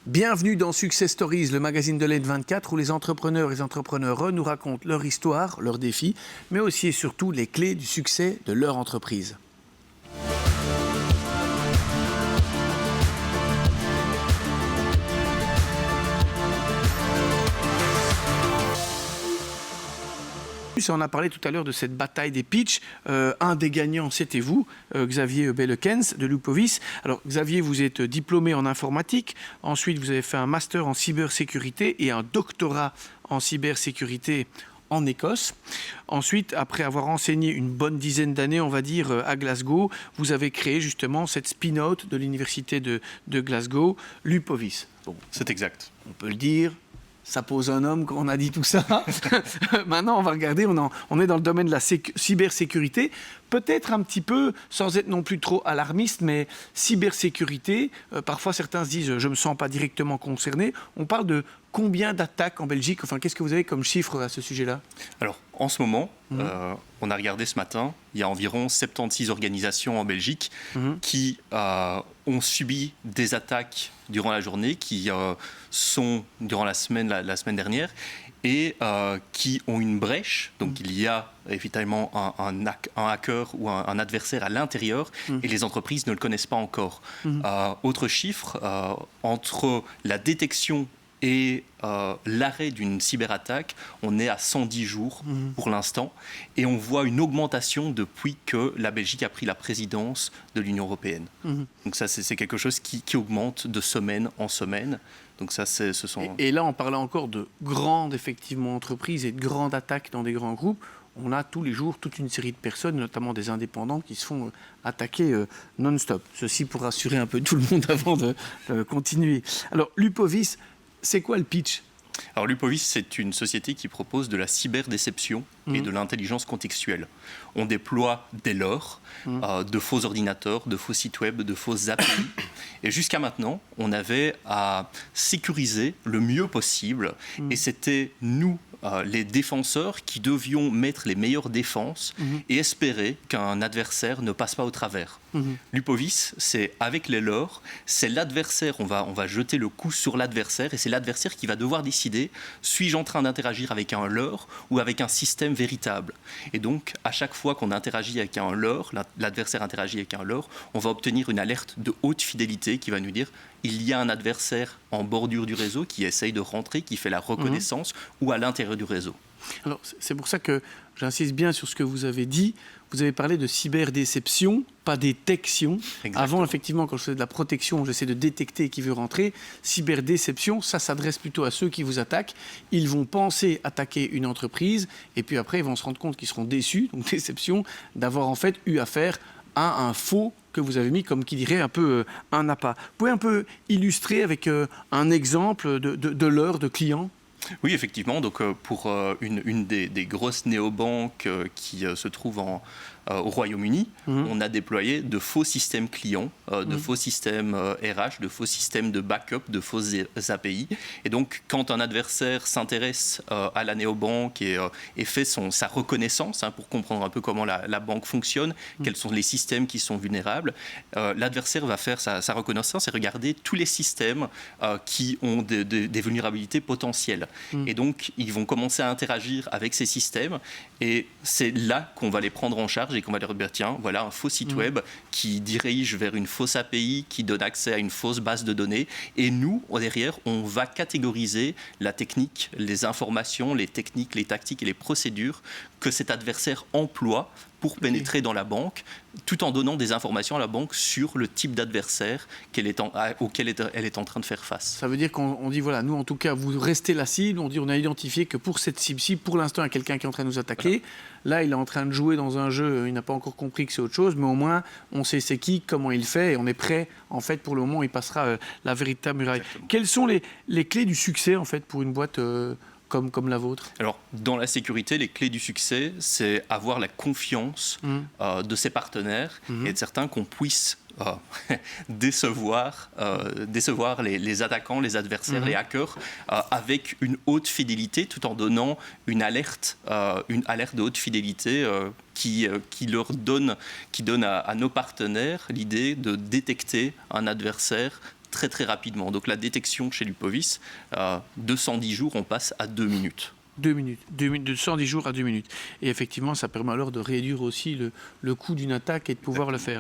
Bienvenue dans Success Stories, le magazine de l'Aide24 où les entrepreneurs et les entrepreneures nous racontent leur histoire, leurs défis, mais aussi et surtout les clés du succès de leur entreprise. On a parlé tout à l'heure de cette bataille des pitchs. Un des gagnants, c'était vous, Xavier Bellekens de Lupovis. Alors, Xavier, vous êtes diplômé en informatique. Ensuite, vous avez fait un master en cybersécurité et un doctorat en cybersécurité en Écosse. Ensuite, après avoir enseigné une bonne dizaine d'années, on va dire, à Glasgow, vous avez créé justement cette spin-out de l'université de Glasgow, Lupovis. Bon, c'est exact. On peut le dire. Ça pose un homme quand on a dit tout ça. Maintenant, on va regarder, on est dans le domaine de la cybersécurité. Peut-être un petit peu, sans être non plus trop alarmiste, mais cybersécurité, parfois certains se disent « je ne me sens pas directement concerné ». On parle de combien d'attaques en Belgique? Enfin, qu'est-ce que vous avez comme chiffre à ce sujet-là? Alors, en ce moment, on a regardé ce matin, il y a environ 76 organisations en Belgique qui ont subi des attaques durant la journée, qui sont durant la semaine dernière, et qui ont une brèche. Donc il y a évidemment un hacker ou un adversaire à l'intérieur, et les entreprises ne le connaissent pas encore. Autre chiffre, entre la détection et l'arrêt d'une cyberattaque, on est à 110 jours pour l'instant, et on voit une augmentation depuis que la Belgique a pris la présidence de l'Union européenne. Donc ça, c'est quelque chose qui augmente de semaine en semaine. Donc ça, et là, on parlait encore de grandes effectivement entreprises et de grandes attaques dans des grands groupes. On a tous les jours toute une série de personnes, notamment des indépendants, qui se font attaquer non-stop. Ceci pour rassurer un peu tout le monde avant de continuer. Alors, Lupovis, c'est quoi le pitch? Alors Lupovis, c'est une société qui propose de la cyberdéception et de l'intelligence contextuelle. On déploie dès lors de faux ordinateurs, de faux sites web, de fausses API. Et jusqu'à maintenant, on avait à sécuriser le mieux possible. Et c'était nous, les défenseurs, qui devions mettre les meilleures défenses et espérer qu'un adversaire ne passe pas au travers. Lupovis, c'est avec les leurs, c'est l'adversaire, on va jeter le coup sur l'adversaire, et c'est l'adversaire qui va devoir décider, suis-je en train d'interagir avec un leurre ou avec un système véritable. Et donc, à chaque fois qu'on interagit avec un leurre, l'adversaire interagit avec un leurre, on va obtenir une alerte de haute fidélité qui va nous dire il y a un adversaire en bordure du réseau qui essaye de rentrer, qui fait la reconnaissance, ou à l'intérieur du réseau. Alors, c'est pour ça que j'insiste bien sur ce que vous avez dit. Vous avez parlé de cyberdéception, pas détection. Exactement. Avant, effectivement, quand je faisais de la protection, j'essaie de détecter qui veut rentrer. Cyberdéception, ça s'adresse plutôt à ceux qui vous attaquent. Ils vont penser attaquer une entreprise, et puis après, ils vont se rendre compte qu'ils seront déçus, donc déception, d'avoir en fait eu affaire à un faux que vous avez mis, comme qui dirait un peu un appât. Vous pouvez un peu illustrer avec un exemple de l'heure de client? Oui, effectivement. Donc, pour une des grosses néobanques qui se trouve au Royaume-Uni, on a déployé de faux systèmes clients, de faux systèmes RH, de faux systèmes de backup, de fausses API. Et donc, quand un adversaire s'intéresse à la néobanque et fait sa reconnaissance, pour comprendre un peu comment la banque fonctionne, quels sont les systèmes qui sont vulnérables, l'adversaire va faire sa reconnaissance et regarder tous les systèmes qui ont des vulnérabilités potentielles. Et donc, ils vont commencer à interagir avec ces systèmes, et c'est là qu'on va les prendre en charge et qu'on va leur dire, tiens, voilà un faux site web qui dirige vers une fausse API, qui donne accès à une fausse base de données. Et nous, derrière, on va catégoriser la technique, les informations, les techniques, les tactiques et les procédures que cet adversaire emploie pour pénétrer dans la banque, tout en donnant des informations à la banque sur le type d'adversaire auquel elle est en train de faire face. Ça veut dire qu'on dit, voilà, nous en tout cas, vous restez la cible, on dit on a identifié que pour cette cible-ci, pour l'instant, il y a quelqu'un qui est en train de nous attaquer. Voilà. Là, il est en train de jouer dans un jeu, il n'a pas encore compris que c'est autre chose, mais au moins, on sait c'est qui, comment il fait, et on est prêt, en fait, pour le moment, il passera la véritable muraille. Exactement. Quelles sont les clés du succès, en fait, pour une boîte comme la vôtre? Alors, dans la sécurité, les clés du succès, c'est avoir la confiance de ses partenaires et être certain qu'on puisse décevoir les attaquants, les adversaires, les hackers, avec une haute fidélité, tout en donnant une alerte de haute fidélité qui donne à nos partenaires l'idée de détecter un adversaire très très rapidement. Donc la détection chez Lupovis, de 110 jours, on passe à 2 minutes. 2 minutes, de 110 jours à 2 minutes. Et effectivement, ça permet alors de réduire aussi le coût d'une attaque et de pouvoir le faire.